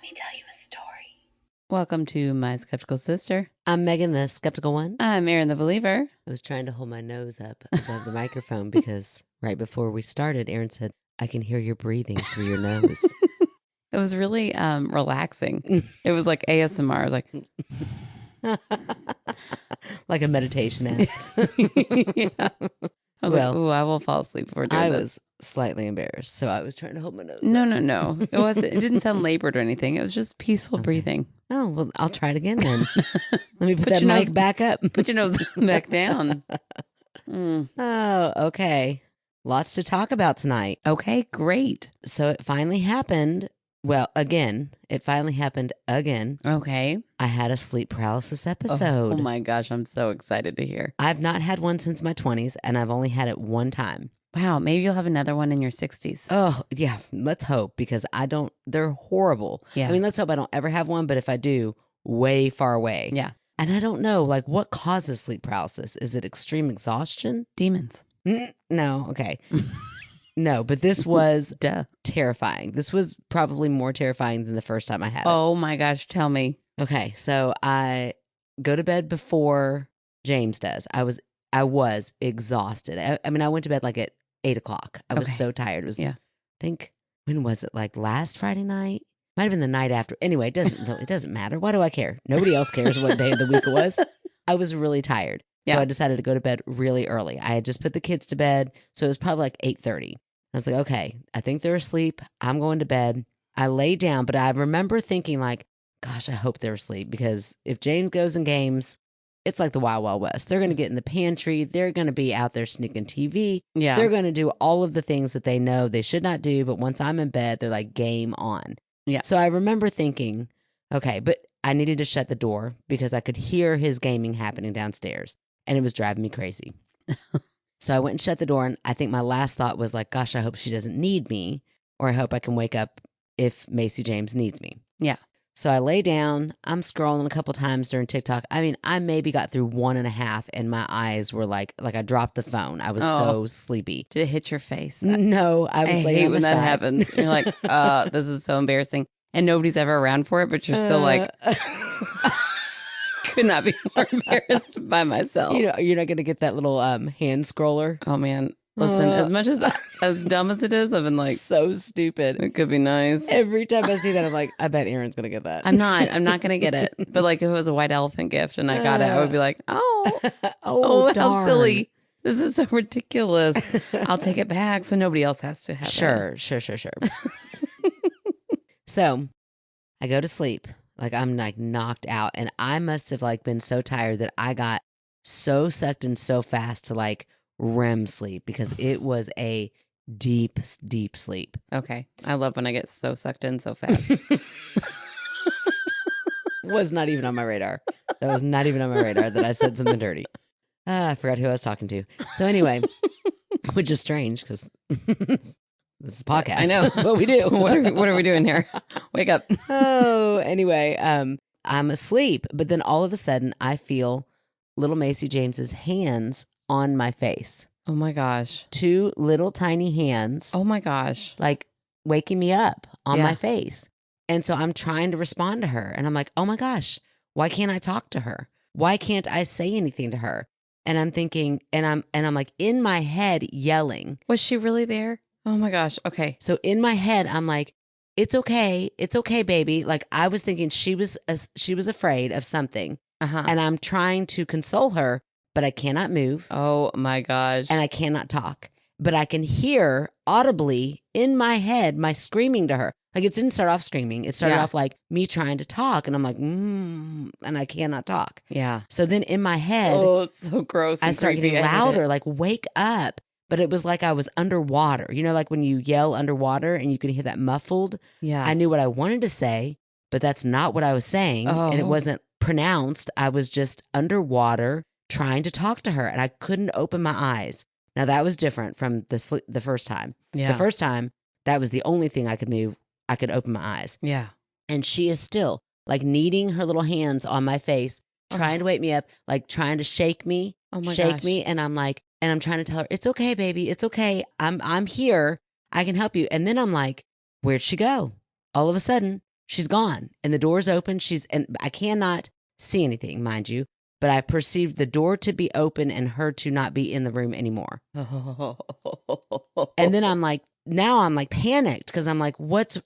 Let me tell you a story. Welcome to My Skeptical Sister. I'm Megan, the skeptical one. I'm Erin, the believer. I was trying to hold my nose up above the microphone because right before we started, Erin said, I can hear your breathing through your nose. It was really relaxing. It was like ASMR. I was like, like a meditation app. yeah. I was like, ooh, I will fall asleep before doing I this. was slightly embarrassed, so I was trying to hold my nose No, up. no. It wasn't. It didn't sound labored or anything. It was just peaceful breathing. Oh, well, I'll try it again then. Let me put that your mic nose- back up. Put your nose back down. Oh, okay. Lots to talk about tonight. Okay, great. So it finally happened. Well, again, it finally happened again. Okay. I had a sleep paralysis episode. Oh my gosh, I'm so excited to hear. I've not had one since my 20s, and I've only had it one time. Wow, maybe you'll have another one in your 60s. Oh, yeah. Let's hope, because they're horrible. Yeah. I mean, let's hope I don't ever have one, but if I do, way far away. Yeah. And I don't know, like, what causes sleep paralysis? Is it extreme exhaustion? Demons. No. Okay. No, but this was Duh. terrifying. This was probably more terrifying than the first time I had it. Oh my gosh, tell me. Okay, so I go to bed before James does. I was exhausted. I mean, I went to bed like at 8 o'clock. I was Okay. so tired. It was, Yeah. I think, when was it? Like last Friday night? Might have been the night after. Anyway, it doesn't matter. Why do I care? Nobody else cares what day of the week it was. I was really tired. So Yeah. I decided to go to bed really early. I had just put the kids to bed. So it was probably like 8:30. I was like, okay, I think they're asleep. I'm going to bed. I lay down, but I remember thinking like, gosh, I hope they're asleep, because if James goes in games, it's like the Wild Wild West. They're going to get in the pantry. They're going to be out there sneaking TV. Yeah. They're going to do all of the things that they know they should not do. But once I'm in bed, they're like, game on. Yeah. So I remember thinking, okay, but I needed to shut the door because I could hear his gaming happening downstairs, and it was driving me crazy. So I went and shut the door, and I think my last thought was like, gosh, I hope she doesn't need me, or I hope I can wake up if Macy James needs me. Yeah. So I lay down. I'm scrolling a couple times during TikTok. I mean, I maybe got through 1.5, and my eyes were like I dropped the phone. I was so sleepy. Did it hit your face? No, I was I laying hate on when my that side. happens. You're like, this is so embarrassing. And nobody's ever around for it, but you're still like, could not be more embarrassed by myself. You know, you're not going to get that little hand scroller. Oh man. Listen, as much as dumb as it is, I've been like, So stupid. it could be nice. Every time I see that, I'm like, I bet Aaron's going to get that. I'm not gonna get it. But like, if it was a white elephant gift and I got it, I would be like, oh, how darn. silly. This is so ridiculous. I'll take it back so nobody else has to have it. Sure. So I go to sleep. Like, I'm like knocked out, and I must have like been so tired that I got so sucked in so fast to like REM sleep, because it was a deep sleep. Okay. I love when I get so sucked in so fast. Was not even on my radar. That was not even on my radar that I said something dirty. I forgot who I was talking to. So anyway, which is strange because this is a podcast. I know. That's what we do. what are we doing here? Wake up. Oh, anyway, I'm asleep, but then all of a sudden I feel little Macy James's hands on my face. Oh my gosh. 2 little tiny hands, Oh my gosh. like waking me up on Yeah. my face. And so I'm trying to respond to her, and I'm like, oh my gosh, why can't I talk to her? Why can't I say anything to her? And I'm thinking, and I'm like in my head yelling. Was she really there? Oh my gosh. Okay. So in my head, I'm like, it's okay, baby. Like, I was thinking she was afraid of something, Uh-huh. and I'm trying to console her, but I cannot move Oh my gosh. and I cannot talk. But I can hear audibly in my head my screaming to her. Like, it didn't start off screaming. It started Yeah. off like me trying to talk, and I'm like, and I cannot talk. Yeah. So then in my head, Oh, it's so gross. I and start creepy. getting I hate louder, it. like, wake up. But it was like I was underwater. You know, like when you yell underwater and you can hear that muffled. Yeah. I knew what I wanted to say, but that's not what I was saying. And it Oh. wasn't pronounced. I was just underwater trying to talk to her, and I couldn't open my eyes. Now, that was different from the first time. Yeah. The first time, that was the only thing I could move. I could open my eyes. Yeah. And she is still like kneading her little hands on my face, trying to wake me up, like trying to shake me, Oh my shake gosh. me. And I'm like, and I'm trying to tell her, it's okay, baby. It's okay. I'm here. I can help you. And then I'm like, where'd she go? All of a sudden, she's gone and the door's open. And I cannot see anything, mind you, but I perceived the door to be open and her to not be in the room anymore. And then now I'm like panicked because I'm like, what's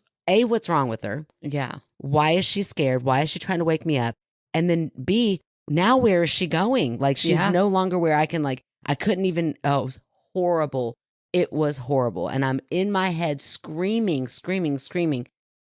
wrong with her? Yeah. Why is she scared? Why is she trying to wake me up? And then B, now where is she going? Like she's no longer where I can I couldn't even, it was horrible. It was horrible. And I'm in my head screaming,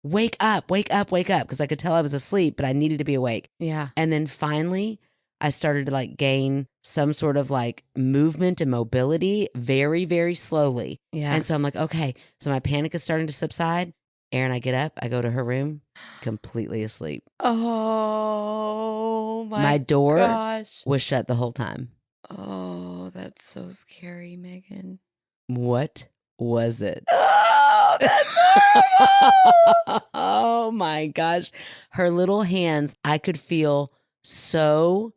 wake up, wake up, wake up. Because I could tell I was asleep, but I needed to be awake. Yeah. And then finally, I started to gain some sort of movement and mobility very, very slowly. Yeah. And so I'm like, okay, so my panic is starting to subside. Erin, I get up, I go to her room, completely asleep. Oh my door gosh. was shut the whole time. Oh, that's so scary, Megan. What was it? Oh, that's horrible. Oh my gosh. Her little hands, I could feel so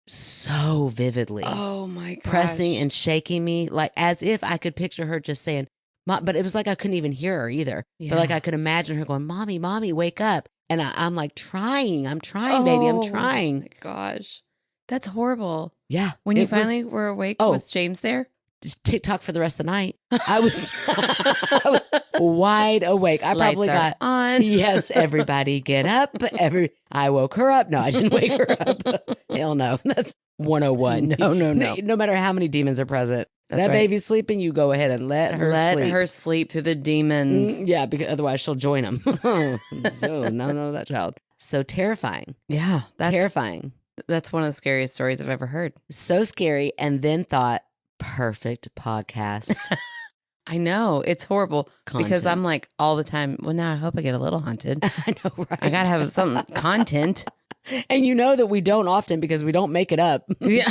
vividly. Oh my gosh. Pressing and shaking me, as if I could picture her just saying, but it was I couldn't even hear her either. Yeah. But I could imagine her going, mommy, wake up. And I'm trying, baby, I'm trying. Oh my gosh. That's horrible. Yeah. When you finally were awake, was James there? Just TikTok for the rest of the night. I was wide awake. I probably got on. Yes, everybody get up. I woke her up. No, I didn't wake her up. Hell no. That's 101. No. No matter how many demons are present. That's that right. Baby's sleeping, you go ahead and let her sleep. Let her sleep through the demons. Yeah, because otherwise she'll join them. So, no, that child. So terrifying. Yeah. Terrifying. That's one of the scariest stories I've ever heard. So scary. And then thought, perfect podcast. I know. It's horrible. Content. Because I'm all the time, well, now I hope I get a little haunted. I know, right? I got to have some content. And you know that we don't often because we don't make it up. It's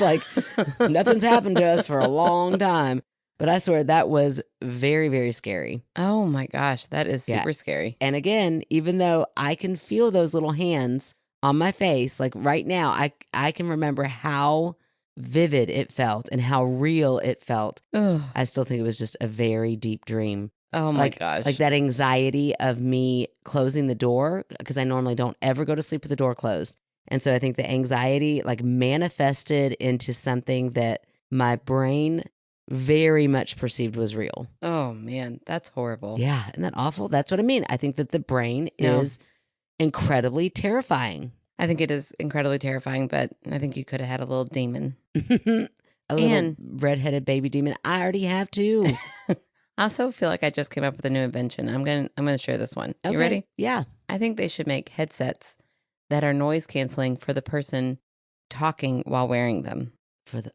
nothing's happened to us for a long time. But I swear that was very, very scary. Oh my gosh. That is super scary. And again, even though I can feel those little hands on my face, right now, I can remember how vivid it felt and how real it felt. Ugh. I still think it was just a very deep dream. Oh my gosh. That anxiety of me closing the door, because I normally don't ever go to sleep with the door closed. And so I think the anxiety manifested into something that my brain very much perceived was real. Oh man, that's horrible. Yeah, isn't that awful? That's what I mean. I think that the brain is incredibly terrifying. I think it is incredibly terrifying, but I think you could have had a little demon. A little redheaded baby demon. I already have two. I also feel like I just came up with a new invention. I'm gonna share this one. Okay. You ready? Yeah. I think they should make headsets that are noise canceling for the person talking while wearing them.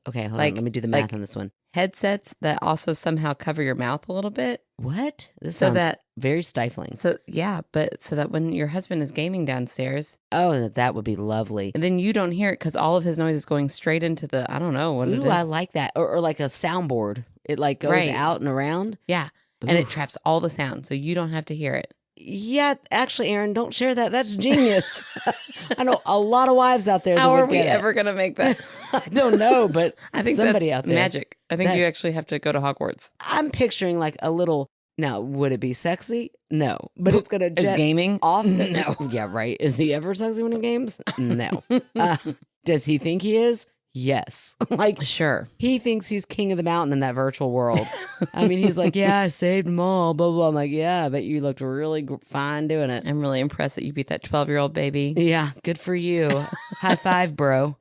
Okay, hold on. Let me do the math on this one. Headsets that also somehow cover your mouth a little bit. What? This sounds very stifling. So that when your husband is gaming downstairs, that would be lovely. And then you don't hear it because all of his noise is going straight into the, I don't know what it is. I like that. Or like a soundboard. It goes out and around. Yeah. Oof. And it traps all the sound so you don't have to hear it. Yeah, actually, Erin, don't share that. That's genius. I know a lot of wives out there. How are we ever going to make that? I don't know, but I think somebody that's out there. Magic. I think you actually have to go to Hogwarts. I'm picturing a little. Now, would it be sexy? No, but it's going to jet gaming off. No. Yeah, right. Is he ever sexy when he games? No. Does he think he is? Yes. Sure. He thinks he's king of the mountain in that virtual world. I mean, he's like, yeah, I saved them all, blah, blah. I'm like, yeah, but you looked really fine doing it. I'm really impressed that you beat that 12-year-old baby. Yeah, good for you. High five, bro.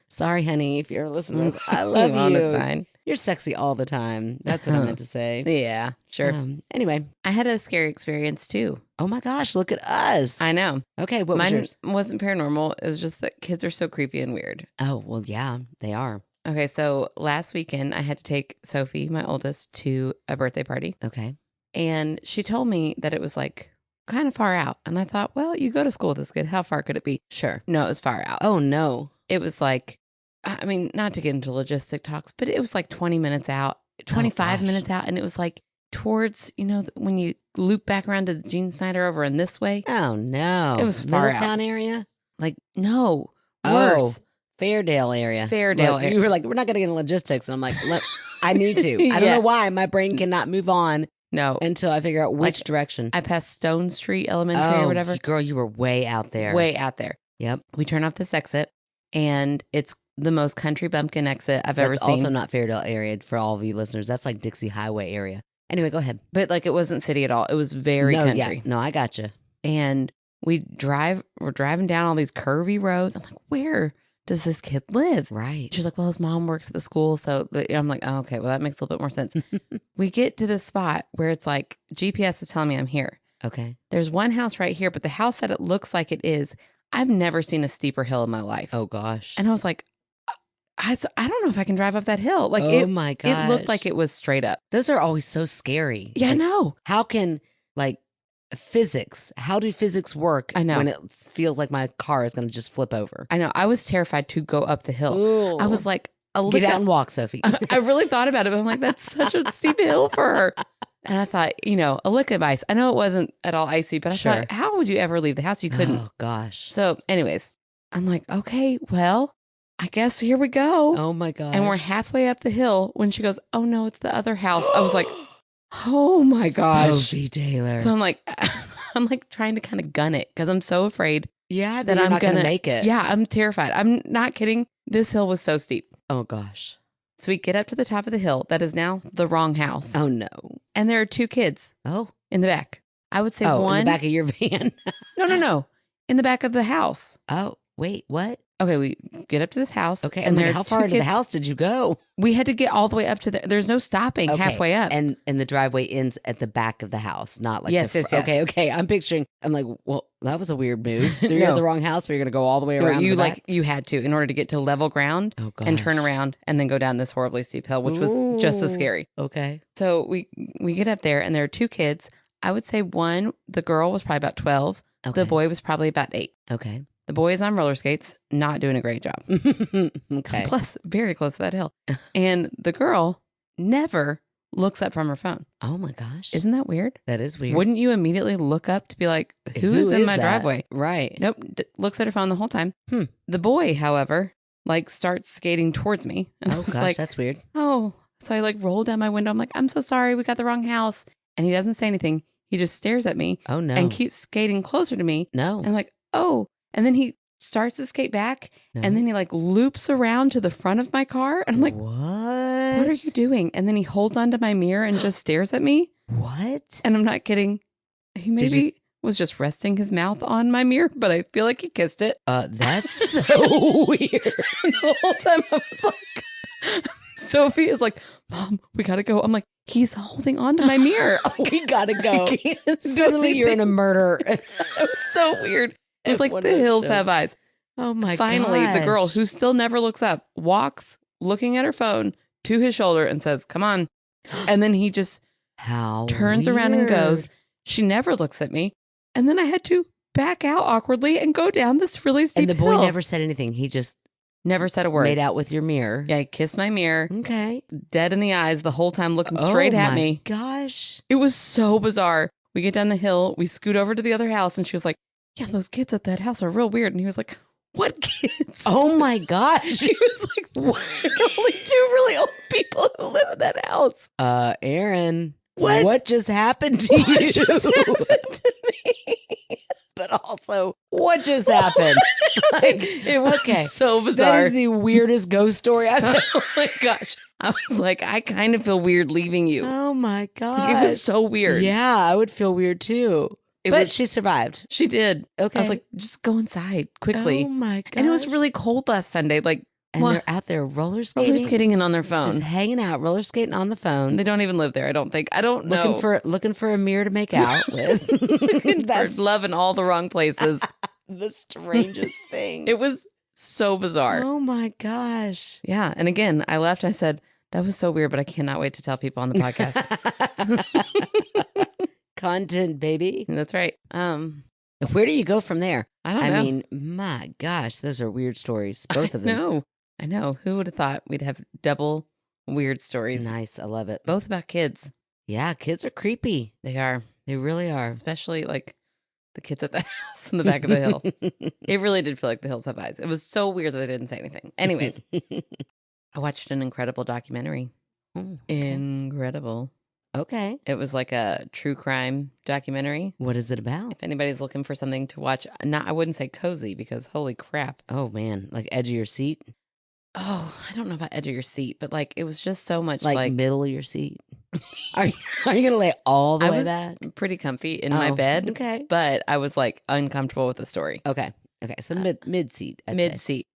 Sorry, honey, if you're listening to this. I love you. It's fine. You're sexy all the time. That's what I meant to say. Yeah, sure. Anyway. I had a scary experience too. Oh my gosh, look at us. I know. Okay, what was yours? Mine wasn't paranormal. It was just that kids are so creepy and weird. Oh, well, yeah, they are. Okay, so last weekend I had to take Sophie, my oldest, to a birthday party. Okay. And she told me that it was kind of far out. And I thought, well, you go to school with this kid. How far could it be? Sure. No, it was far out. Oh, no. It was not to get into logistic talks, but it was 20 minutes out, 25 minutes out. And it was towards, when you loop back around to the Gene Snyder over in this way. Oh, no. It was far out. Middletown area? No. Worse. Fairdale area. Area. You were like, we're not going to get into logistics. And I'm like, I need to. I don't know why. My brain cannot move on No. until I figure out which direction. I passed Stone Street Elementary or whatever. Girl, you were way out there. Way out there. Yep. We turn off this exit, and it's the most country bumpkin exit I've ever That's seen. also not Fairdale area for all of you listeners. That's like Dixie Highway area. Anyway, go ahead. But like, it wasn't city at all. It was very country. Yeah. No, I got you. And we're driving down all these curvy roads. I'm like, where does this kid live? Right. She's like, well, his mom works at the school. So I'm like, oh, okay, well, that makes a little bit more sense. We get to this spot where it's like, GPS is telling me I'm here. Okay. There's one house right here, but the house that it looks like it is, I've never seen a steeper hill in my life. Oh, gosh. And I was like, I don't know if I can drive up that hill. Like, my gosh. It looked like it was straight up. Those are always so scary. Yeah, Like, I know. How can, like, how do physics work I know. when it feels like my car is going to just flip over? I know. I was terrified to go up the hill. Ooh. I was like, Get out and walk, Sophie. I really thought about it, but I'm like, that's such a steep hill for her. And I thought, a lick of ice. I know it wasn't at all icy, but I thought, how would you ever leave the house? You couldn't. Oh, gosh. So anyways, I'm like, okay, well, I guess here we go. Oh, my gosh. And we're halfway up the hill when she goes, oh, no, it's the other house. I was like, oh, my gosh. Sophie Taylor. So I'm like trying to kind of gun it because I'm so afraid that that you're I'm not going to to make it. Yeah, I'm terrified. I'm not kidding. This hill was so steep. Oh, gosh. So we get up to the top of the hill. That is now the wrong house. Oh, no. And there are two kids Oh. in the back. I would say Oh, one. in the back of your van. No. In the back of the house. Oh, wait, what? Okay, we get up to this house. Okay, and and there how are far two into the kids. house did you go? We had to get all the way up to there's no stopping halfway up. And the driveway ends at the back of the house, not like Yes. Okay. I'm like, well, that was a weird move. You're No. at the wrong house, but you're going to go all the way around. you the back? you had to in order to get to level ground and turn gosh. around and then go down this horribly steep hill, which was just as Ooh. scary. Okay. So we get up there and there are two kids. I would say the girl was probably about 12. Okay. The boy was probably about 8. Okay. The boy is on roller skates, not doing a great job. Okay. Plus, very close to that hill. And the girl never looks up from her phone. Oh my gosh. Isn't that weird? That is weird. Wouldn't you immediately look up to be like, who is in my that? driveway? Right. Nope. Looks at her phone the whole time. Hmm. The boy, however, starts skating towards me. And I Oh was gosh, like, that's weird. oh. So I rolled down my window. I'm like, I'm so sorry. We got the wrong house. And he doesn't say anything. He just stares at me Oh no. and keeps skating closer to me. No. And I'm like, oh. And then he starts to skate back. No. And then he loops around to the front of my car. And I'm like, what? what are you doing? And then he holds onto my mirror and just stares at me. What? And I'm not kidding. He maybe was just resting his mouth on my mirror, but I feel like he kissed it. That's so weird. The whole time I was like, Sophie is like, Mom, we gotta go. I'm like, he's holding on to my mirror. We gotta go. I can't do Suddenly you're in a anything. murder. It was so weird. It was At like one the of those hills shows. have eyes. Oh my Finally, gosh. the girl who still never looks up walks, looking at her phone, to his shoulder and says, come on. And then he just turns around and goes. weird. She never looks at me. And then I had to back out awkwardly and go down this really steep And the boy hill. never said anything. He just Never said a word. made out with your mirror. Yeah, he kissed my mirror, Okay. dead in the eyes the whole time, looking straight Oh at my me. Gosh. It was so bizarre. We get down the hill, we scoot over to the other house, and she was like, yeah, those kids at that house are real weird. And he was like, what kids? Oh my gosh. He was like, there are only 2 really old people who live in that house. Aaron. What? What just happened to What you? just happened to me? But also, what just happened? It was Okay. so That bizarre. is the weirdest ghost story I've ever. Oh my gosh. I was like, I kind of feel weird leaving you. Oh my gosh. It was so weird. Yeah, I would feel weird too. It But was- she survived. She did. Okay. I was like, just go inside quickly. Oh my gosh. And it was really cold last Sunday. And well, they're out there roller skating. roller skating and on their phone. Just hanging out, roller skating on the phone. They don't even live there, I don't think. I don't know. Looking for a mirror to make out with. That's love in all the wrong places. the strangest thing. It was so bizarre. Oh my gosh. Yeah. And again, I left and I said, that was so weird, but I cannot wait to tell people on the podcast. Content, baby. That's right. Where do you go from there? I don't know. mean, my gosh, those are weird stories. Both of them. I know. Who would have thought we'd have double weird stories? Nice. I love it. Both about kids. Yeah, kids are creepy. They are. They really are. Especially the kids at the house in the back of the hill. It really did feel like the hills have eyes. It was so weird that they didn't say anything. Anyways, I watched an incredible documentary. Oh, okay. Incredible. Okay. It was like a true crime documentary. What is it about? If anybody's looking for something to watch, I wouldn't say cozy because holy crap. Oh, man. Like edge of your seat? Oh, I don't know about edge of your seat, but like it was just so much Like middle of your seat? Are you going to lay all the I way was back? pretty comfy in my bed, Okay. but I was like uncomfortable with the story. Okay. So mid seat. Mid seat.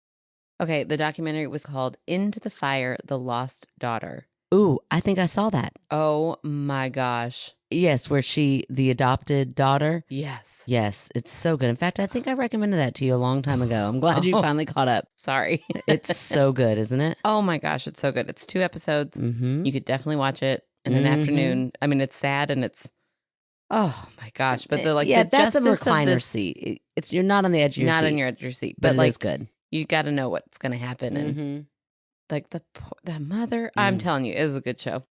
Okay, the documentary was called Into the Fire, The Lost Daughter. Ooh, I think I saw that. Oh my gosh. Yes, where the adopted daughter. Yes. Yes, it's so good. In fact, I think I recommended that to you a long time ago. I'm glad you finally caught up. Sorry. It's so good, isn't it? Oh my gosh, it's so good. It's 2 episodes. Mm-hmm. You could definitely watch it in an afternoon. I mean, it's sad and it's, oh my gosh. But the like, yeah, the that's a justice of recliner this- seat. It's you're not on the edge of your not seat. on your edge of your seat, but but it like is good. you got to know what's going to happen. And Mm-hmm. like the mother, I'm telling you, it was a good show.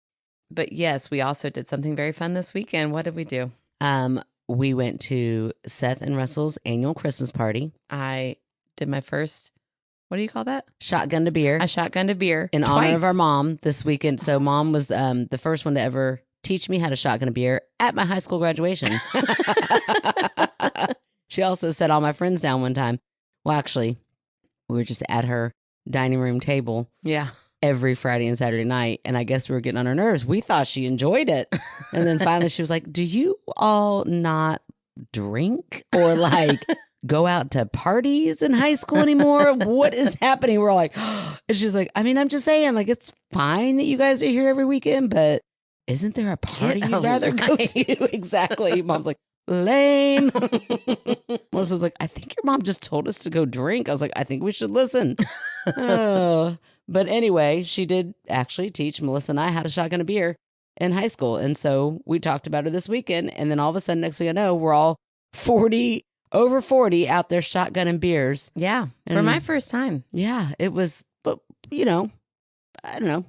But yes, we also did something very fun this weekend. What did we do? We went to Seth and Russell's annual Christmas party. I did my first, what do you call that? Shotgun to beer. I shotgunned a beer in honor of twice. our mom this weekend. So mom was the first one to ever teach me how to shotgun a beer at my high school graduation. She also set all my friends down one time. Well, actually, we were just at her dining room table Yeah. every Friday and Saturday night. And I guess we were getting on her nerves. We thought she enjoyed it. And then finally she was like, do you all not drink or like go out to parties in high school anymore? What is happening? We're all like, and she's like, I mean, I'm just saying, like, it's fine that you guys are here every weekend, but isn't there a party Get you'd rather go alive. to? Exactly. Mom's like, lame. Melissa was like, I think your mom just told us to go drink. I was like, I think we should listen. Oh. But anyway, she did actually teach Melissa and I how to shotgun a beer in high school. And so we talked about her this weekend. And then all of a sudden, next thing I know, we're all over 40 out there shotgunning beers. Yeah. For And- my first time. Yeah, it was, but I don't know.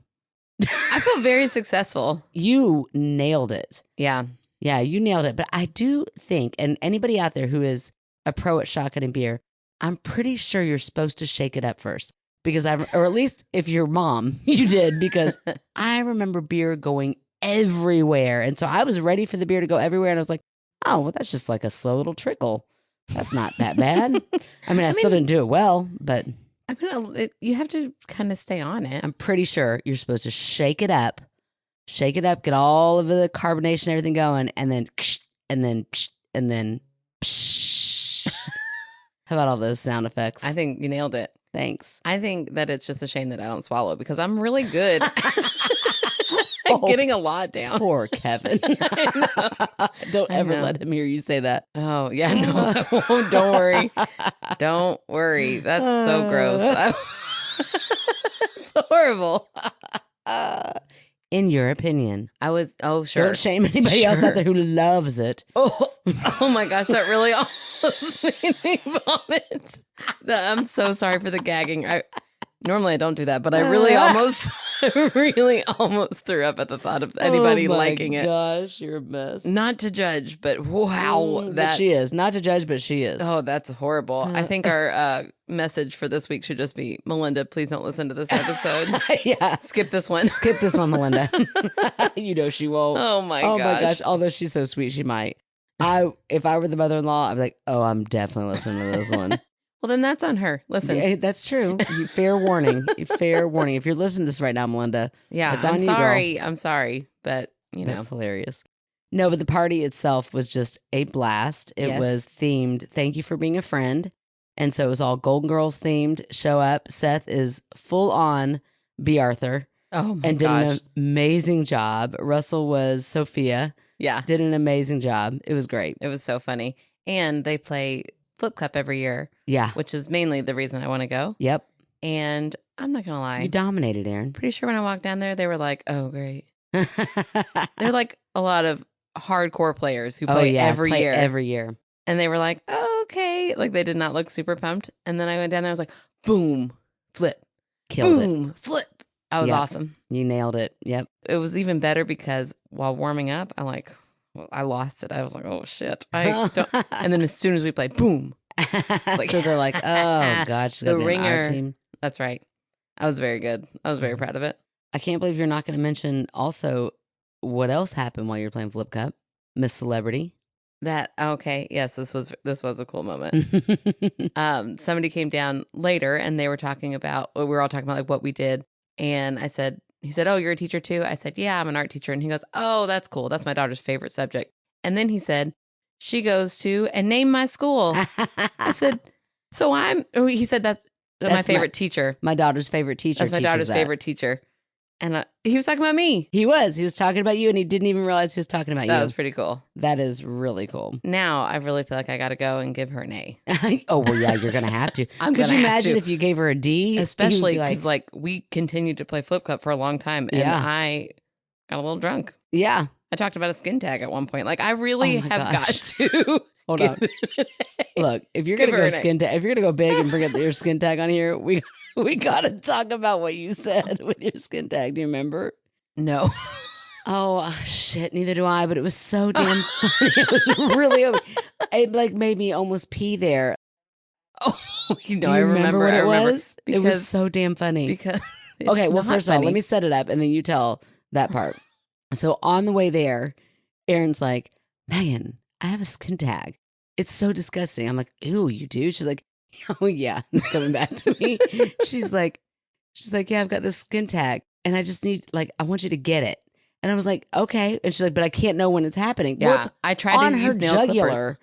I feel very successful. You nailed it. Yeah. Yeah, you nailed it. But I do think, and anybody out there who is a pro at shotgunning beer, I'm pretty sure you're supposed to shake it up first. Because or at least if you're mom, you did. Because I remember beer going everywhere. And so I was ready for the beer to go everywhere. And I was like, oh, well, that's just like a slow little trickle. That's not that bad. I mean, I still didn't do it well, but I mean, you have to kind of stay on it. I'm pretty sure you're supposed to shake it up, get all of the carbonation, everything going, and then, and then. How about all those sound effects? I think you nailed it. Thanks. I think that it's just a shame that I don't swallow because I'm really good Oh. at getting a lot down. Poor Kevin. Don't I ever know. let him hear you say that. Oh, yeah. No, I won't. Don't worry. Don't worry. That's so gross. It's horrible. In your opinion, Oh, sure. don't shame anybody else Sure. out there who loves it. Oh my gosh, that really almost made me vomit. I'm so sorry for the gagging. Normally I don't do that, but I really almost threw up at the thought of anybody liking it. Gosh, you're a mess. Not to judge, but wow, But that she is. Not to judge, but she is. oh, that's horrible. I think our message for this week should just be, Melinda, please don't listen to this episode. Yeah. Skip this one. Skip this one, Melinda. You know she won't. Oh my Oh gosh. my gosh. Although she's so sweet, she might. If I were the mother-in-law, I'd be like, oh, I'm definitely listening to this one. Well, then that's on her. Listen. Yeah, that's true. Fair warning. Fair warning. If you're listening to this right now, Melinda, Yeah, it's on I'm you, girl. sorry. I'm sorry, but That's hilarious. No, but the party itself was just a blast. It Yes. was themed, thank you for being a friend. And so it was all Golden Girls themed. Show up. Seth is full on B. Arthur Oh my and did gosh. an amazing job. Russell was Sophia, Yeah, did an amazing job. It was great. it was so funny. And they play Flip Cup every year, Yeah. which is mainly the reason I want to go. Yep. And I'm not going to lie. You dominated, Aaron. Pretty sure when I walked down there, they were like, oh, great. They're like a lot of hardcore players who play every play year. Every year. And they were like, oh, okay. Like they did not look super pumped. And then I went down there, I was like, boom, flip, Killed boom, flip. I was Yep. awesome. it. You nailed it. Yep. It was even better because while warming up, I lost it. I was like, oh shit. I don't. And then as soon as we played, boom. So they're like, oh, God, she's The going to be on our ringer. team. That's right. I was very good. I was very proud of it. I can't believe you're not going to mention also what else happened while you were playing Flip Cup, Miss Celebrity? That okay. Yes, this was a cool moment. Somebody came down later and they were talking about, we were all talking about like what we did. And he said, "Oh, you're a teacher too?" I said, "Yeah, I'm an art teacher." And he goes, "Oh, that's cool. That's my daughter's favorite subject." And then he said, "She goes to," and name my school. I said, he said, that's my favorite teacher. My daughter's favorite teacher. That's my daughter's favorite teacher. And he was talking about me. He was talking about you, and he didn't even realize he was talking about you. That was pretty cool. That is really cool. Now I really feel like I got to go and give her an A. Oh, well, yeah, you're going to have to. Could you imagine if you gave her a D? Especially because like we continued to play Flip Cup for a long time, and I got a little drunk. Yeah. I talked about a skin tag at one point. Like I really have got to. Hold on. Look, if you're gonna go skin tag, if you're gonna go big and bring up your skin tag on here, we gotta talk about what you said with your skin tag. Do you remember? No. Oh shit, neither do I. But it was so damn funny. It was really. It like made me almost pee there. Oh, do you remember what it was? It was so damn funny. Because okay, well, first of all, let me set it up, and then you tell that part. So on the way there, Erin's like, "Megan, I have a skin tag. It's so disgusting." I'm like, "Ew, you do?" She's like, "Oh yeah," it's coming back to me. She's like, "Yeah, I've got this skin tag, and I just need I want you to get it." And I was like, "Okay," and she's like, "But I can't know when it's happening." Yeah, well, I tried on to her use nail jugular.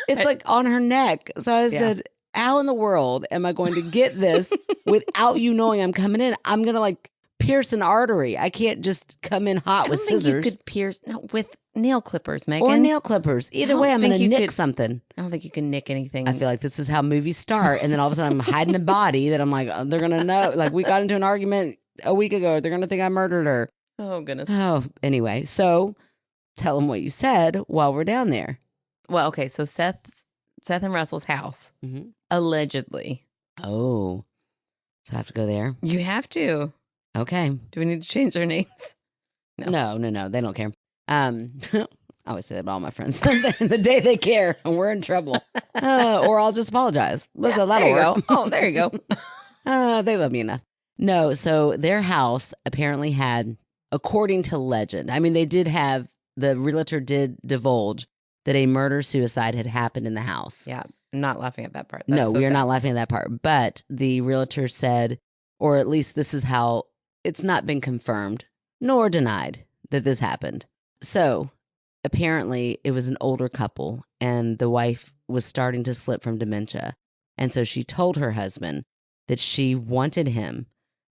It's like on her neck. So I said, "How in the world am I going to get this without you knowing I'm coming in? I'm gonna pierce an artery. I can't just come in hot with scissors." You could pierce with nail clippers, Megan. Or nail clippers. Either way, I'm going to nick something. I don't think you can nick anything. I feel like this is how movies start. And then all of a sudden I'm hiding a body that I'm like, they're going to know. Like we got into an argument a week ago. They're going to think I murdered her. Oh, goodness. Oh, anyway. So tell them what you said while we're down there. Well, okay. So Seth and Russell's house, allegedly. Oh, so I have to go there? You have to. Okay. Do we need to change their names? No. They don't care. I always say that about all my friends. The day they care, we're in trouble. Or I'll just apologize. That'll work. Oh, there you go. They love me enough. No, so their house apparently had, according to legend, I mean, the realtor did divulge that a murder-suicide had happened in the house. Yeah, I'm not laughing at that part. No, we are not laughing at that part. But the realtor said, or at least this is how, it's not been confirmed nor denied that this happened. So apparently it was an older couple and the wife was starting to slip from dementia. And so she told her husband that she wanted him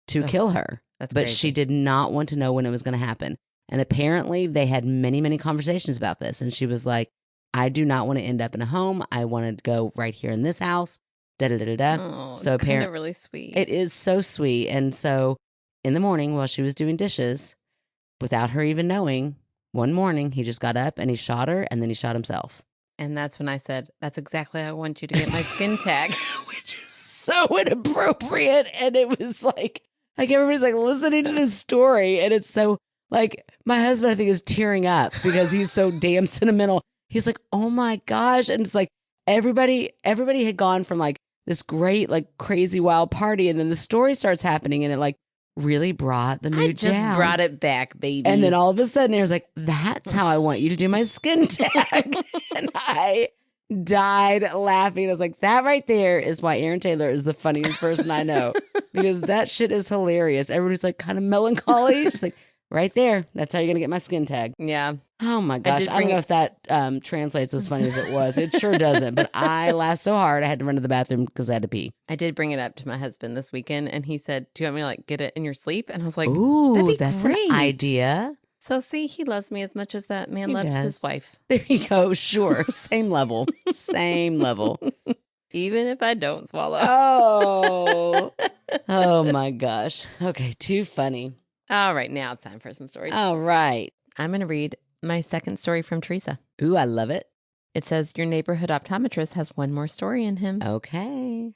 to kill her, but crazy. She did not want to know when it was going to happen. And apparently they had many, many conversations about this. And she was like, "I do not want to end up in a home. I want to go right here in this house." Da da da da. Oh, so it's kind of really sweet. It is so sweet. And so in the morning while she was doing dishes, without her even knowing, one morning he just got up and he shot her and then he shot himself. And that's when I said, "That's exactly how I want you to get my skin tag." Which is so inappropriate. And it was like everybody's listening to this story. And it's so my husband, I think, is tearing up because he's so damn sentimental. He's like, "Oh my gosh." And it's like everybody had gone from this great, crazy wild party. And then the story starts happening and it really brought the mood down. Just brought it back, baby. And then all of a sudden, Aaron's like, "That's how I want you to do my skin tag." And I died laughing. I was like, that right there is why Aaron Taylor is the funniest person I know, because that shit is hilarious. Everybody's kind of melancholy. She's like, right there. That's how you're going to get my skin tag. Yeah. Oh my gosh. I don't know if that translates as funny as it was. It sure doesn't. But I laughed so hard I had to run to the bathroom because I had to pee. I did bring it up to my husband this weekend and he said, "Do you want me to get it in your sleep?" And I was like, "Ooh, that's great. An idea." So see, he loves me as much as that man loves his wife. There you go. Sure. Same level. Same level. Even if I don't swallow. Oh my gosh. Okay. Too funny. All right. Now it's time for some stories. All right. I'm going to read my second story from Teresa. Ooh, I love it. It says, "Your neighborhood optometrist has one more story in him." Okay.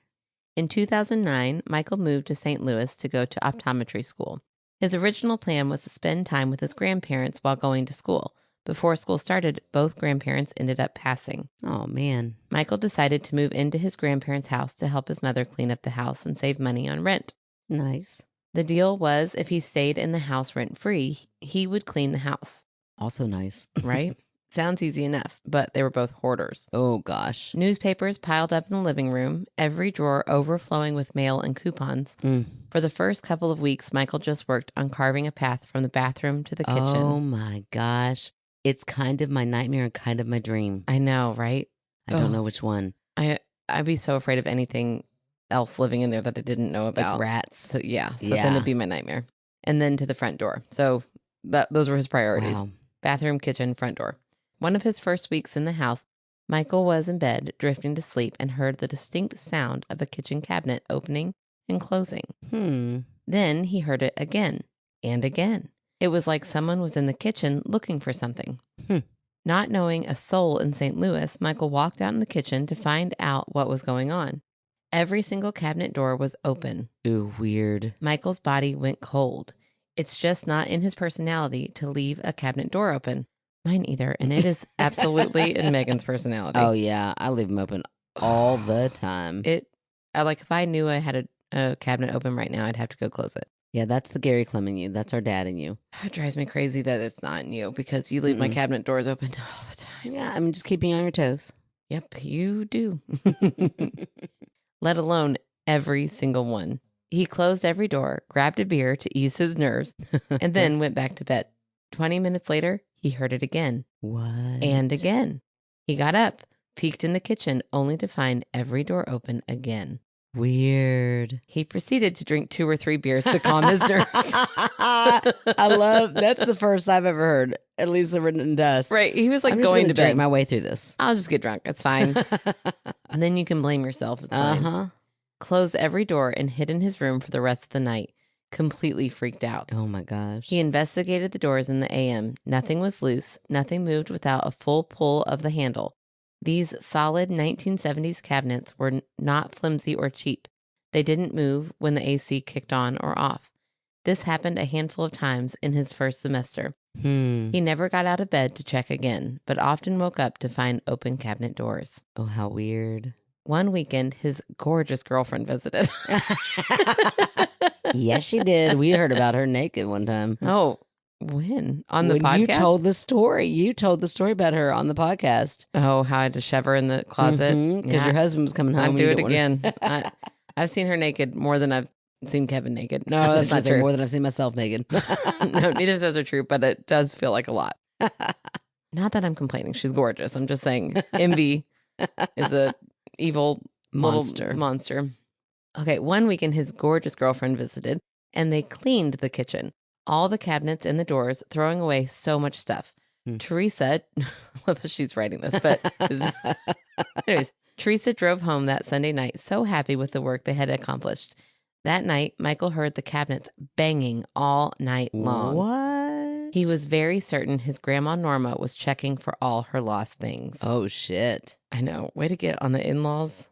In 2009, Michael moved to St. Louis to go to optometry school. His original plan was to spend time with his grandparents while going to school. Before school started, both grandparents ended up passing. Oh, man. Michael decided to move into his grandparents' house to help his mother clean up the house and save money on rent. Nice. The deal was if he stayed in the house rent-free, he would clean the house. Also nice. right? Sounds easy enough, but they were both hoarders. Oh, gosh. Newspapers piled up in the living room, every drawer overflowing with mail and coupons. Mm. For the first couple of weeks, Michael just worked on carving a path from the bathroom to the kitchen. Oh, my gosh. It's kind of my nightmare and kind of my dream. I know, right? I don't know which one. I'd be so afraid of anything else living in there that I didn't know about. Like rats. So then Yeah. it'd be my nightmare. And then to the front door. So those were his priorities. Wow. Bathroom, kitchen, front door. One of his first weeks in the house, Michael was in bed, drifting to sleep, and heard the distinct sound of a kitchen cabinet opening and closing. Then he heard it again and again. It was like someone was in the kitchen looking for something. Not knowing a soul in St. Louis, Michael walked out in the kitchen to find out what was going on. Every single cabinet door was open. Ooh, weird. Michael's body went cold. It's just not in his personality to leave a cabinet door open. Mine either. And it is absolutely in Megan's personality. Oh, yeah. I leave them open all the time. If I knew I had a cabinet open right now, I'd have to go close it. Yeah, that's the Gary Clem in you. That's our dad in you. It drives me crazy that it's not in you because you leave my cabinet doors open all the time. Yeah, I mean, just keeping on your toes. Yep, you do. Let alone every single one. He closed every door, grabbed a beer to ease his nerves, and then went back to bed. 20 minutes later, he heard it again. What? And again. He got up, peeked in the kitchen, only to find every door open again. Weird. He proceeded to drink 2 or 3 beers to calm his nerves. I love, that's the first I've ever heard, at least the written in dust. Right. He was like I'm just going gonna to drink bed. my way through this. I'll just get drunk. It's fine. And then you can blame yourself. It's fine. Closed every door and hid in his room for the rest of the night, completely freaked out. Oh my gosh. He investigated the doors in the AM. Nothing was loose. Nothing moved without a full pull of the handle. These solid 1970s cabinets were not flimsy or cheap. They didn't move when the AC kicked on or off. This happened a handful of times in his first semester. He never got out of bed to check again, but often woke up to find open cabinet doors. Oh, how weird. One weekend, his gorgeous girlfriend visited. Yes, she did. We heard about her naked one time. Oh, when? On the When podcast? you told the story. You told the story about her on the podcast. Oh, how I had to shove her in the closet. Because your husband was coming home. I'd and do you it didn't want again. I've seen her naked more than I've seen Kevin naked. No, that's not true. more than I've seen myself naked. No, neither of those are true, but it does feel like a lot. Not that I'm complaining. She's gorgeous. I'm just saying envy is a evil Monster. monster. Okay, one weekend his gorgeous girlfriend visited and they cleaned the kitchen, all the cabinets and the doors, throwing away so much stuff. Teresa, I love that she's writing this, but anyways, Teresa drove home that Sunday night so happy with the work they had accomplished. That night, Michael heard the cabinets banging all night long. What? He was very certain his grandma Norma was checking for all her lost things. Oh, shit. I know. Way to get on the in-laws'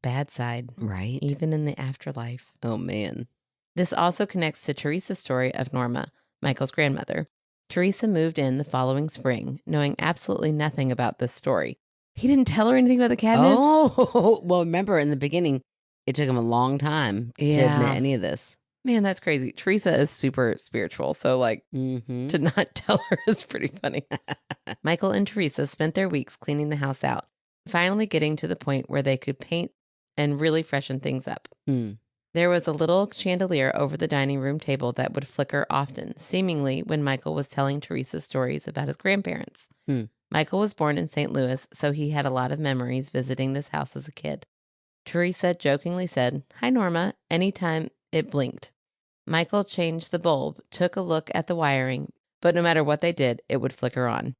bad side. Right. Even in the afterlife. Oh, man. This also connects to Teresa's story of Norma, Michael's grandmother. Teresa moved in the following spring, knowing absolutely nothing about this story. He didn't tell her anything about the cabinets? Oh, well, remember in the beginning, it took him a long time to admit any of this. Man, that's crazy. Teresa is super spiritual, so to not tell her is pretty funny. Michael and Teresa spent their weeks cleaning the house out, finally getting to the point where they could paint and really freshen things up. There was a little chandelier over the dining room table that would flicker often, seemingly when Michael was telling Teresa stories about his grandparents. Michael was born in St. Louis, so he had a lot of memories visiting this house as a kid. Teresa jokingly said, "Hi, Norma," anytime it blinked. Michael changed the bulb, took a look at the wiring, but no matter what they did, it would flicker on.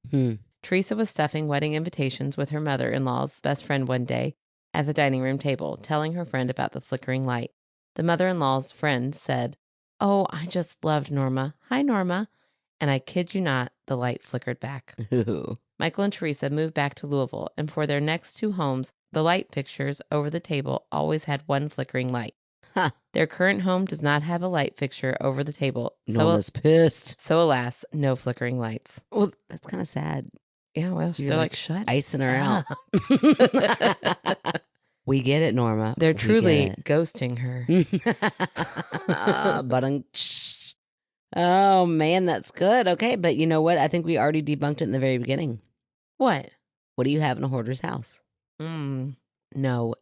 Teresa was stuffing wedding invitations with her mother-in-law's best friend one day at the dining room table, telling her friend about the flickering light. The mother-in-law's friend said, "Oh, I just loved Norma. Hi, Norma." And I kid you not, the light flickered back. Ooh. Michael and Teresa moved back to Louisville, and for their next 2 homes, the light fixtures over the table always had one flickering light. Huh. Their current home does not have a light fixture over the table. Norma's pissed. So alas, no flickering lights. Well, that's kind of sad. Yeah, well, You're they're like shut Icing her out. We get it, Norma. They're We truly get ghosting her. it. But Oh man, that's good. Okay, but you know what? I think we already debunked it in the very beginning. What? What do you have in a hoarder's house? No.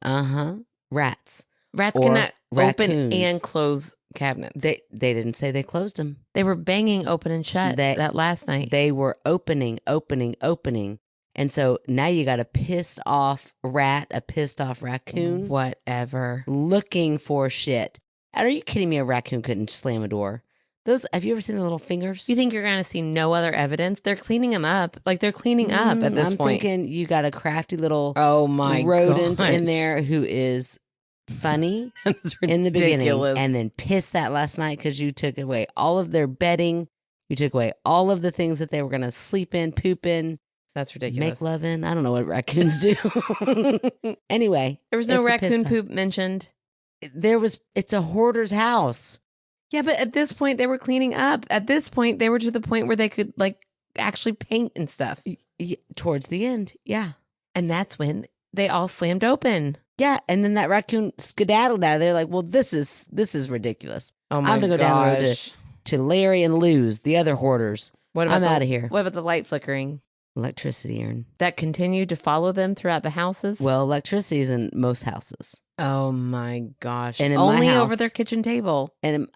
Rats. Rats Or cannot open raccoons. and close cabinets. They didn't say they closed them. They were banging open and shut that last night. They were opening. And so now you got a pissed off rat, a pissed off raccoon. Whatever. Looking for shit. And are you kidding me? A raccoon couldn't slam a door. Have you ever seen the little fingers? You think you're going to see no other evidence? They're cleaning them up. Like they're cleaning up at this I'm point. thinking you got a crafty little rodent in there who is funny in the beginning and then pissed that last night because you took away all of their bedding. You took away all of the things that they were going to sleep in, poop in. That's ridiculous. Make love in. I don't know what raccoons do. Anyway. There was no raccoon poop mentioned. It's a hoarder's house. Yeah, but at this point they were cleaning up. At this point they were to the point where they could like actually paint and stuff. Towards the end, yeah. And that's when they all slammed open. Yeah, and then that raccoon skedaddled out of there like, well, this is ridiculous. Oh my gosh. I'm going to go down the road to Larry and Lou's, the other hoarders. I'm out of here. What about the light flickering? Electricity, Aaron. That continued to follow them throughout the houses? Well, electricity is in most houses. Oh my gosh. And only over their kitchen table. And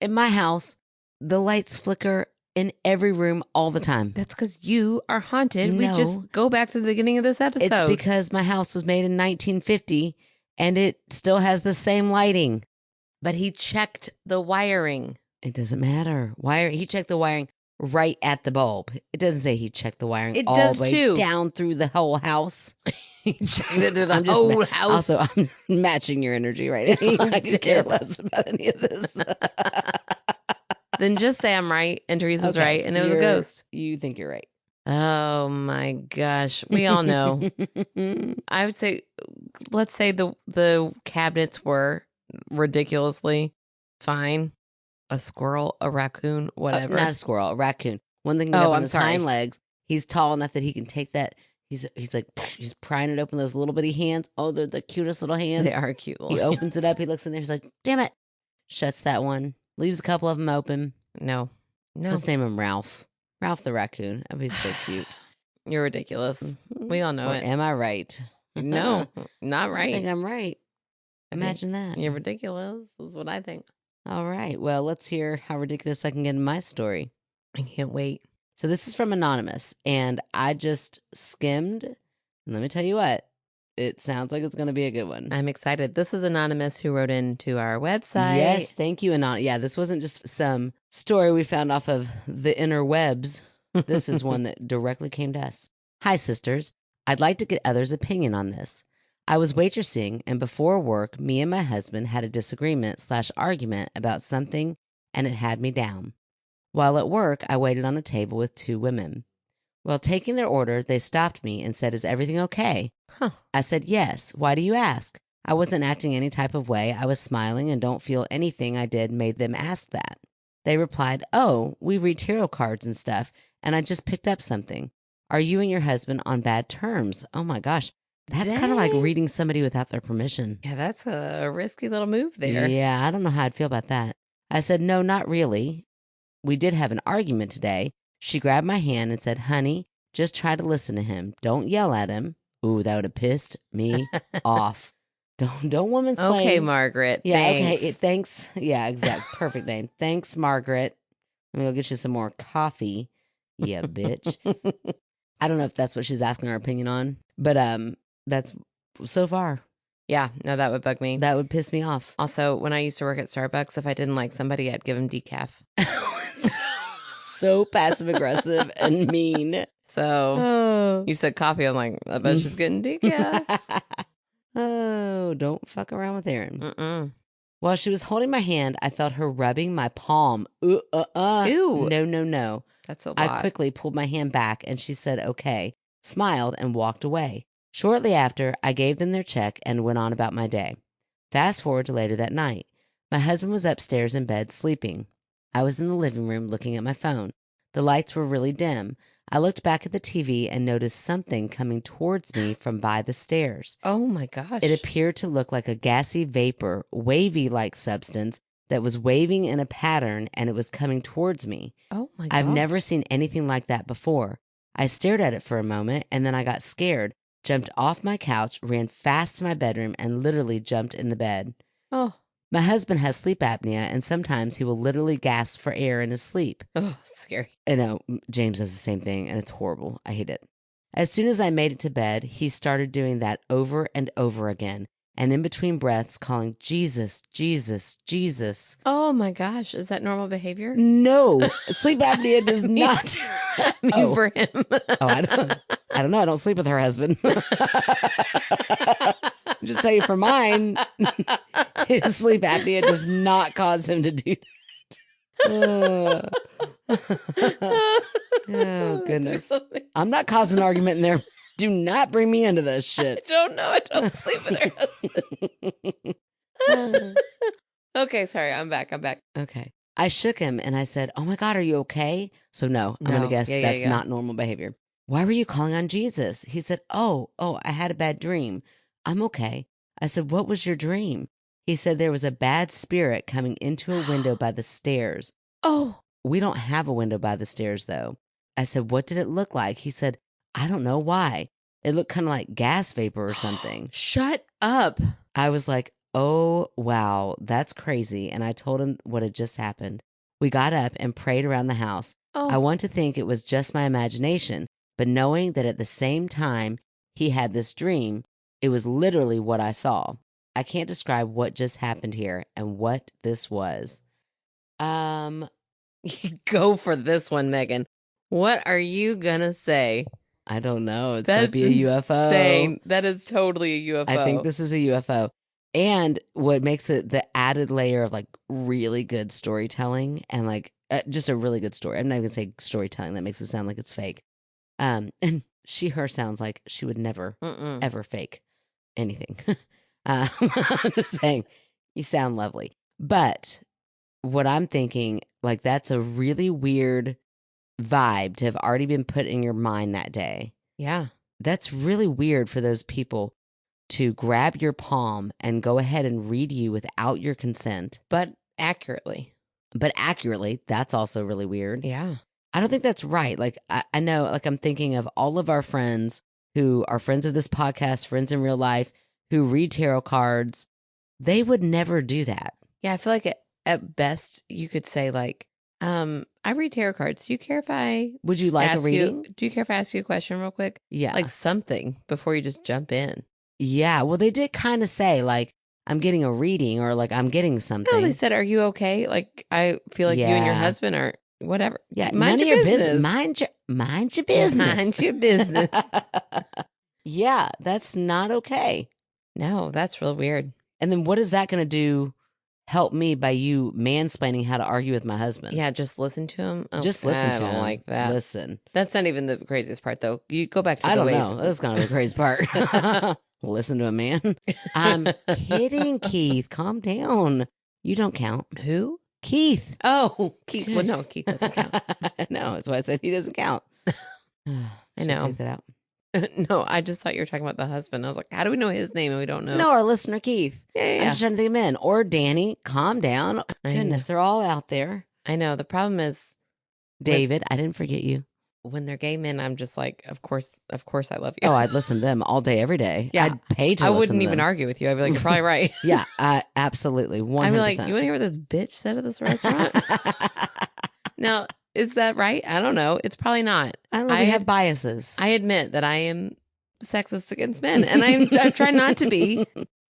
in my house, the lights flicker in every room all the time. That's because you are haunted. No. We just go back to the beginning of this episode. It's because my house was made in 1950 and it still has the same lighting. But he checked the wiring. It doesn't matter. He checked the wiring right at the bulb. It doesn't say he checked the wiring it all does the way too. Down through the whole house. He checked it through the whole house. Also, I'm matching your energy right now. I could care less about any of this. Then just say I'm right and Teresa's right and it was a ghost. You think you're right. Oh my gosh. We all know. I would say, let's say the cabinets were ridiculously fine. A squirrel, a raccoon, whatever. Not a squirrel, a raccoon. One thing on his hind legs. He's tall enough that he can take that. He's prying it open, those little bitty hands. Oh, they're the cutest little hands. They are cute little He hands. opens it up. He looks in there. He's like, damn it. Shuts that one. Leaves a couple of them open. No. Let's name him Ralph. Ralph the raccoon. That'd be so cute. You're ridiculous. We all know it. Am I right? No, not right. I think I'm right. Imagine that. You're ridiculous is what I think. All right. Well, let's hear how ridiculous I can get in my story. I can't wait. So this is from Anonymous, and I just skimmed. And let me tell you what, it sounds like it's going to be a good one. I'm excited. This is Anonymous who wrote into our website. Yes, thank you, Anonymous. Yeah, this wasn't just some story we found off of the interwebs. This is one that directly came to us. Hi, sisters. I'd like to get others' opinion on this. I was waitressing, and before work, me and my husband had a disagreement/argument about something, and it had me down. While at work, I waited on a table with two women. While taking their order, they stopped me and said, "Is everything okay?" I said, "Yes. Why do you ask?" I wasn't acting any type of way. I was smiling and don't feel anything I did made them ask that. They replied, "Oh, we read tarot cards and stuff, and I just picked up something. Are you and your husband on bad terms?" Oh my gosh. That's kind of like reading somebody without their permission. Yeah, that's a risky little move there. Yeah, I don't know how I'd feel about that. I said, "No, not really. We did have an argument today." She grabbed my hand and said, "Honey, just try to listen to him. Don't yell at him." Ooh, that would have pissed me off. Don't woman slang. Okay, Margaret. Yeah, thanks. okay. Thanks. Yeah, exact. Perfect name. Thanks, Margaret. Let me go get you some more coffee. Yeah, bitch. I don't know if that's what she's asking our opinion on, but that's so far. Yeah, no, that would bug me. That would piss me off. Also, when I used to work at Starbucks, if I didn't like somebody, I'd give them decaf. So passive aggressive and mean. So you said coffee. I'm like, I bet she's getting decaf. Oh, don't fuck around with Erin. Mm-mm. While she was holding my hand, I felt her rubbing my palm. Ew. No. That's a lot. I quickly pulled my hand back and she said, "Okay," smiled and walked away. Shortly after, I gave them their check and went on about my day. Fast forward to later that night. My husband was upstairs in bed sleeping. I was in the living room looking at my phone. The lights were really dim. I looked back at the TV and noticed something coming towards me from by the stairs. Oh my gosh. It appeared to look like a gassy vapor, wavy-like substance, that was waving in a pattern and it was coming towards me. Oh my I've never gosh. seen anything like that before. I stared at it for a moment and then I got scared, jumped off my couch, ran fast to my bedroom, and literally jumped in the bed. Oh, My husband has sleep apnea and sometimes he will literally gasp for air in his sleep. oh, scary. I know James does the same thing and it's horrible. I hate it. As soon as I made it to bed, he started doing that over and over again. And in between breaths, calling Jesus, Jesus, Jesus. Oh my gosh. Is that normal behavior? No, sleep apnea does not. I mean, Oh. for him. I don't know. I don't sleep with her husband. Just tell you for mine, his sleep apnea does not cause him to do that. Oh, goodness. I'm not causing an argument in there. Do not bring me into this I shit. don't know. I don't sleep with her husband. Okay, sorry. I'm back. Okay. I shook him and I said, "Oh my God, are you okay?" So no, I'm going No. to guess Yeah, yeah, that's yeah. not normal behavior. Why were you calling on Jesus? He said, Oh, I had a bad dream. I'm okay. I said, What was your dream? He said there was a bad spirit coming into a window by the stairs. Oh, We don't have a window by the stairs though. I said, What did it look like? He said, I don't know why. It looked kind of like gas vapor or something. shut up. I was like, oh, wow, that's crazy. And I told him what had just happened. We got up and prayed around the house. Oh, I want to think it was just my imagination, but knowing that at the same time he had this dream, it was literally what I saw. I can't describe what just happened here and what this was. go for this one, Megan. What are you gonna say? I don't know. It's going to be a UFO. insane. That is totally a UFO. I think this is a UFO. And what makes it the added layer of like really good storytelling and like just a really good story. I'm not even gonna say storytelling. That makes it sound like it's fake. And her sounds like she would never, Mm-mm. ever fake anything. I'm just saying, you sound lovely. But what I'm thinking, like that's a really weird vibe to have already been put in your mind that day. Yeah. That's really weird for those people to grab your palm and go ahead and read you without your consent. But accurately. But accurately, that's also really weird. Yeah. I don't think that's right. Like, I know, like, I'm thinking of all of our friends who are friends of this podcast, friends in real life, who read tarot cards. They would never do that. Yeah. I feel like at best you could say like, I read tarot cards. Do you care if I Would you like a ask reading? you? Do you care if I ask you a question real quick? Yeah. Like something before you just jump in. Yeah. Well, they did kind of say, like, I'm getting a reading or like I'm getting something. No, they said, "Are you okay?" Like I feel like you and your Yeah. husband are whatever. Yeah, Mind none of your your business. Mind your business. Mind your business. Yeah, that's not okay. No, that's real weird. And then what is that going to do? Help me by you mansplaining how to argue with my husband. Yeah, just listen to him. Oh, Just listen to I don't him. like that. Listen. That's not even the craziest part, though. You go back to I the don't wave. know. That's kind of the crazy part. Listen to a man. I'm kidding, Keith. Calm down. You don't count. Who? Keith. Oh, Keith. Well, no, Keith doesn't count. No, that's why I said he doesn't count. I know. Take that out. No, I just thought you were talking about the husband. I was like, how do we know his name and we don't know? No, our listener, Keith. Yeah, I'm yeah, just trying to think of men. Or Danny. Calm down. I Goodness, know. they're all out there. I know. The problem is David, I didn't forget you. when they're gay men, I'm just like, of course I love you. Oh, I'd listen to them all day, every day. Yeah. I'd pay to I listen wouldn't to even them. argue with you. I'd be like, you're probably right. Yeah, absolutely. 100%. I'd be like, you want to hear what this bitch said at this restaurant? Now, is that right? I don't know. It's probably not. I don't know. We have biases. I admit that I am sexist against men, and I try not to be.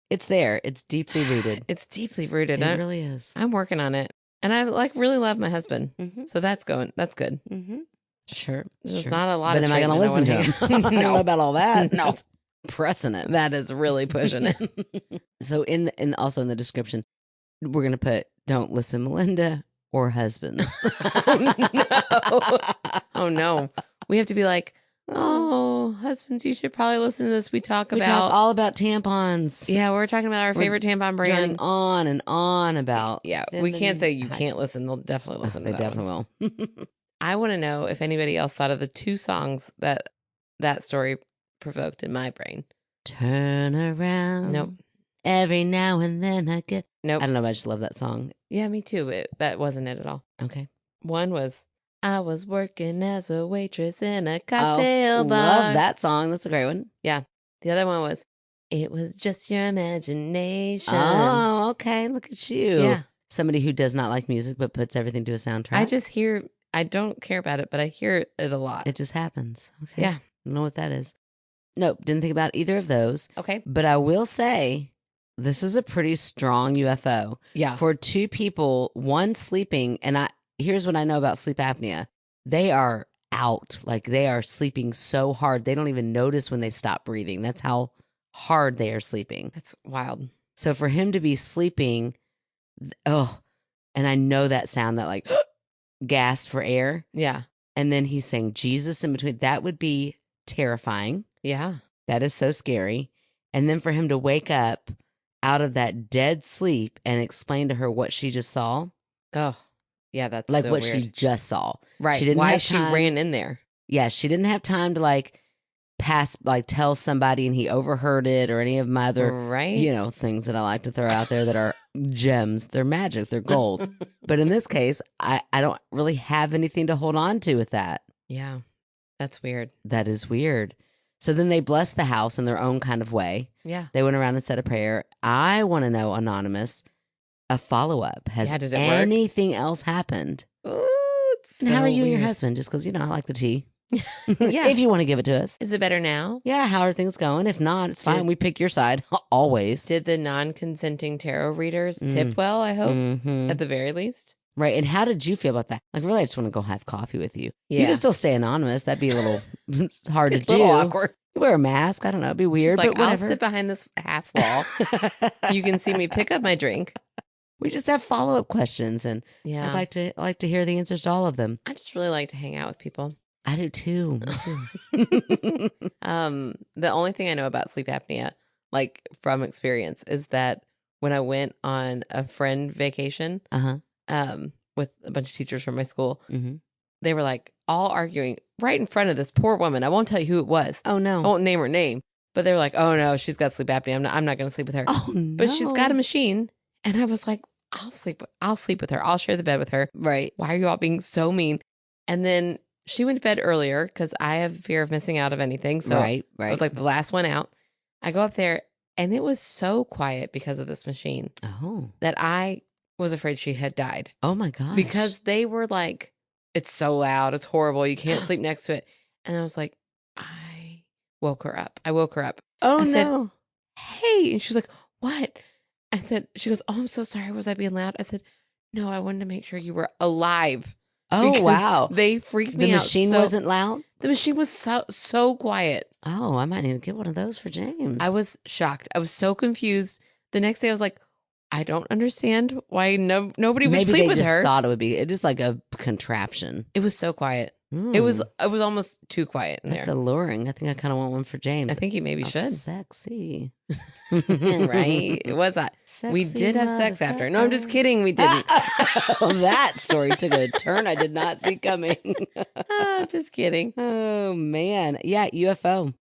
It's there. It's deeply rooted. It's deeply rooted. It really is. I'm working on it, and I like really love my husband, Mm-hmm. so that's good. Mm-hmm. Sure. There's sure. not a lot. But of am I going to listen to him? I don't know No, about all that. No. Pressing it. that is really pushing it. So also in the description, we're going to put, don't listen, Melinda, or husbands. Oh no, we have to be like, oh, husbands, you should probably listen to this. We talk We about talk all about tampons. yeah, we're talking about our We're favorite tampon Going brand. on and on about. Yeah, we can't say you feminine can't listen. They'll definitely hygiene. listen. To They that one. definitely will. I want to know if anybody else thought of the two songs that story provoked in my brain. Turn around. Nope. Every now and then I get. Nope. I don't know, but I just love that song. Yeah, me too. But that wasn't it at all. Okay. One was, I was working as a waitress in a cocktail bar. Love that song. That's a great one. Yeah. The other one was, it was just your imagination. Oh, okay. Look at you. Yeah. Somebody who does not like music but puts everything to a soundtrack. I just hear, I don't care about it, but I hear it a lot. It just happens. Okay. Yeah. I don't know what that is. Nope. Didn't think about either of those. Okay. But I will say, this is a pretty strong UFO. Yeah. For two people, one sleeping, and here's what I know about sleep apnea. They are out. Like they are sleeping so hard. They don't even notice when they stop breathing. That's how hard they are sleeping. That's wild. So for him to be sleeping, oh, and I know that sound, that like gasp for air. Yeah. And then he's saying Jesus in between. That would be terrifying. Yeah. That is so scary. And then for him to wake up out of that dead sleep and explain to her what she just saw. Oh, yeah. That's Like so what weird. she just saw. Right. She didn't Why have she time. ran in there. Yeah, she didn't have time to like tell somebody and he overheard it or any of my other, Right. things that I like to throw out there that are gems. They're magic. They're gold. But in this case, I don't really have anything to hold on to with that. Yeah. That's weird. That is weird. So then they blessed the house in their own kind of way. Yeah. They went around and said a prayer. I want to know, Anonymous, a follow-up. Has Yeah, did it work? anything else happened? Ooh, it's And how so are you and your weird. husband? Just because, I like the tea. Yeah. If you want to give it to us. Is it better now? Yeah, how are things going? If not, it's fine. Did- We pick your side, always. Did the non-consenting tarot readers Mm. tip well, I hope, Mhm. at the very least? Right. And how did you feel about that? Like, really, I just want to go have coffee with you. You Yeah. can still stay anonymous. That'd be a little hard to It's a little do. awkward. Wear a mask. I don't know. It'd be weird, She's like, but I'll whatever. sit behind this half wall. You can see me pick up my drink. We just have follow-up questions, and Yeah. I'd like to hear the answers to all of them. I just really like to hang out with people. I do too. Me too. The only thing I know about sleep apnea, like from experience, is that when I went on a friend vacation, Uh-huh. with a bunch of teachers from my school, Mm-hmm. they were like all arguing right in front of this poor woman. I won't tell you who it was. Oh, no. I won't name her name, but they were like, "Oh no, she's got sleep apnea. I'm not going to sleep with her." Oh, no. But she's got a machine, and I was like, I'll sleep with her. I'll share the bed with her. Right. Why are you all being so mean?" And then she went to bed earlier because I have fear of missing out of anything. So right. I was like the last one out. I go up there, and it was so quiet because of this machine oh. that I was afraid she had died. Oh, my gosh. Because they were like, it's so loud, it's horrible, you can't sleep next to it. And I was like, I woke her up. Oh, I said, no. "Hey," and she was like, "What?" I said, she goes, "Oh, I'm so sorry. Was I being loud?" I said, "No, I wanted to make sure you were alive." Oh, Because wow. They freaked me The out. machine so- wasn't loud? The machine was so quiet. Oh, I might need to get one of those for James. I was shocked. I was so confused. The next day I was like, I don't understand why nobody would Maybe sleep they with just her. thought it is like a contraption. It was so quiet. It was Mm. almost too quiet in That's there. alluring. I think I kind of want one for James. I think you maybe How should. Sexy. Right? It was hot. We Sexy did have sex after. No, I'm just motherfucker. kidding. We didn't. Oh, that story took a turn I did not see coming. Just kidding. Oh, man. Yeah, UFO.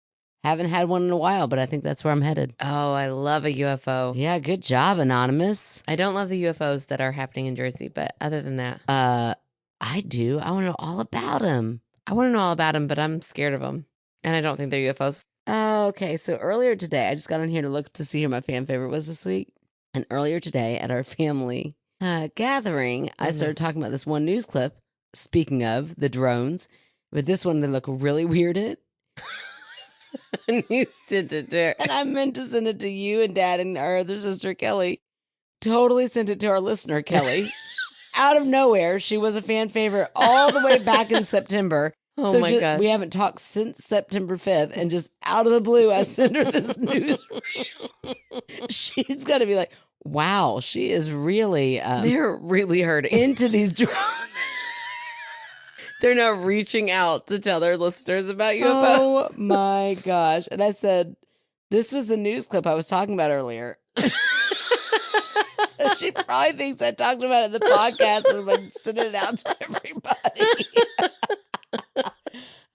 Haven't had one in a while, but I think that's where I'm headed. Oh, I love a UFO. Yeah, good job, Anonymous. I don't love the UFOs that are happening in Jersey, but other than that, I do. I want to know all about them. I want to know all about them, but I'm scared of them. And I don't think they're UFOs. Okay, so earlier today, I just got on here to look to see who my fan favorite was this week. And earlier today at our family gathering, I Mhm. started talking about this one news clip. Speaking of the drones, but this one they look really weird in. You sent it to her. And I meant to send it to you and Dad and our other sister Kelly. Totally sent it to our listener Kelly. Out of nowhere, she was a fan favorite all the way back in September. Oh So my gosh. we haven't talked since September 5th, and just out of the blue, I sent her this news reel. She's gonna be like, "Wow, she is really They're really hurting. into these drones." They're now reaching out to tell their listeners about Oh UFOs. my gosh! And I said, "This was the news clip I was talking about earlier." So she probably thinks I talked about it in the podcast and I'm like sending it out to everybody.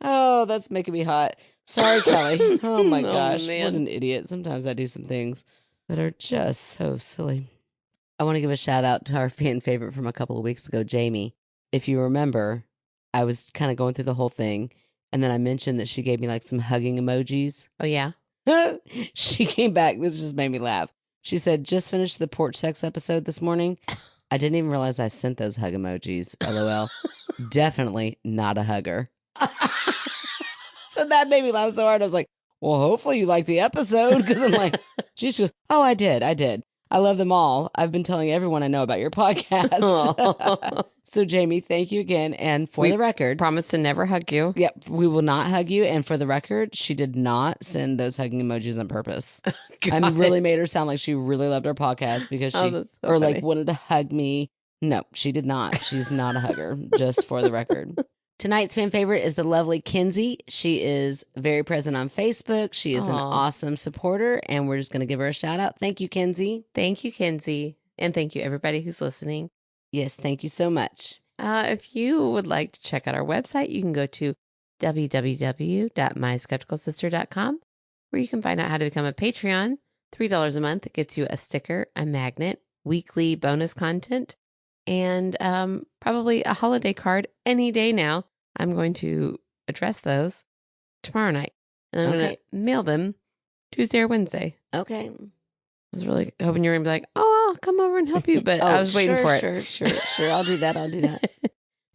Oh, that's making me hot. Sorry, Kelly. Oh my Oh, gosh. man. What an idiot. Sometimes I do some things. that are just so silly. I want to give a shout out to our fan favorite from a couple of weeks ago, Jamie. If you remember, I was kind of going through the whole thing, and then I mentioned that she gave me like some hugging emojis. Oh, yeah? She came back. This just made me laugh. She said, just finished the porch sex episode this morning. I didn't even realize I sent those hug emojis. LOL. Definitely not a hugger. So that made me laugh so hard. I was like, well, hopefully you like the episode. Because I'm like, she goes, oh, I did. I love them all. I've been telling everyone I know about your podcast. So, Jamie, thank you again. And for the record, Promise to never hug you. yep, we will not hug you. And for the record, she did not send those hugging emojis on purpose. I really made her sound like she really loved our podcast because she, that's so or like funny. wanted to hug me. No, she did not. She's not a hugger, just for the record. Tonight's fan favorite is the lovely Kinsey. She is very present on Facebook. She is an Aw. awesome supporter, and we're just going to give her a shout out. Thank you, Kinsey. Thank you, Kinsey. And thank you, everybody who's listening. Yes, thank you so much. If you would like to check out our website, you can go to www.myskepticalsister.com, where you can find out how to become a Patreon. $3 a month gets you a sticker, a magnet, weekly bonus content, and probably a holiday card any day now. I'm going to address those tomorrow night, and I'm going Okay. to mail them Tuesday or Wednesday. Okay. I was really hoping you were going to be like, oh, I'll come over and help you, but I was waiting for it. Sure. I'll do that.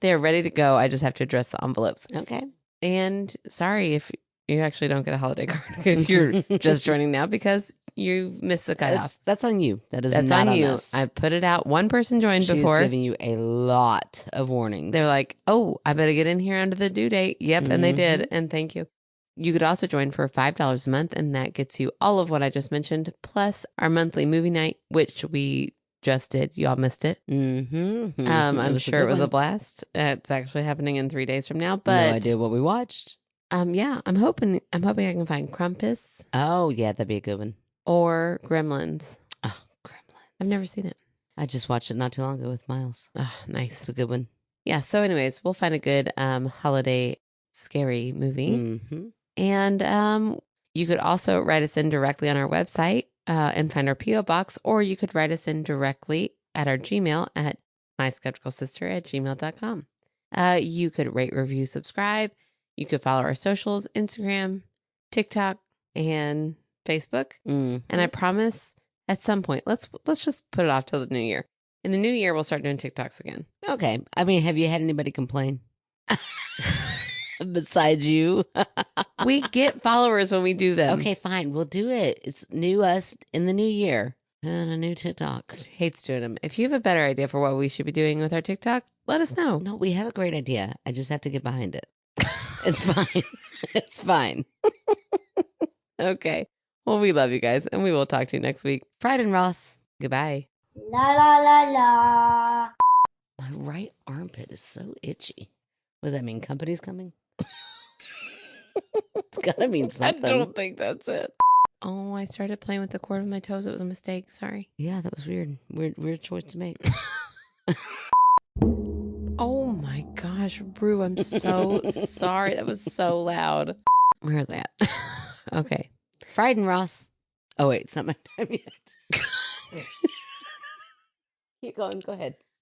They are ready to go. I just have to address the envelopes. Okay. And sorry if you actually don't get a holiday card if you're just joining now because you missed the cutoff. That's on you. That's on not you. us. I put it out. One person joined She's before. giving you a lot of warnings. They're like, oh, I better get in here under the due date. Yep. And they did. And thank you. You could also join for $5 a month, and that gets you all of what I just mentioned, plus our monthly movie night, which we just did. You all missed it. Mm-hmm. I'm sure it was a blast. It's actually happening in 3 days from now. But no idea what we watched. yeah, I'm hoping I can find Krampus Oh, yeah, that'd be a good one. or Gremlins. Oh, Gremlins. I've never seen it. I just watched it not too long ago with Miles. Oh, nice. It's a good one. Yeah. So, anyways, we'll find a good holiday scary movie. Mm-hmm. And you could also write us in directly on our website and find our P.O. box, or you could write us in directly at our Gmail at myskepticalsister@gmail.com. You could rate, review, subscribe. You could follow our socials, Instagram, TikTok, and Facebook. Mm. And I promise at some point, let's just put it off till the new year. In the new year, we'll start doing TikToks again. Okay. I mean, have you had anybody complain? Besides you? We get followers when we do them. Okay, fine. We'll do it. It's new us in the new year. And a new TikTok. Hates doing them. If you have a better idea for what we should be doing with our TikTok, let us know. No, we have a great idea. I just have to get behind it. It's fine. It's fine. Okay. Well, we love you guys, and we will talk to you next week. Fried and Ross. Goodbye. La la la la. My right armpit is so itchy. What does that mean? Company's coming? It's gotta mean something. think that's it. Oh, I started playing with the cord with my toes. It was a mistake. Sorry. Yeah, that was weird. Weird choice to make. Oh my gosh, Brew, I'm so sorry. That was so loud. Where's that? Okay. Fried and Ross. Oh wait, it's not my time yet. Keep going. Go ahead.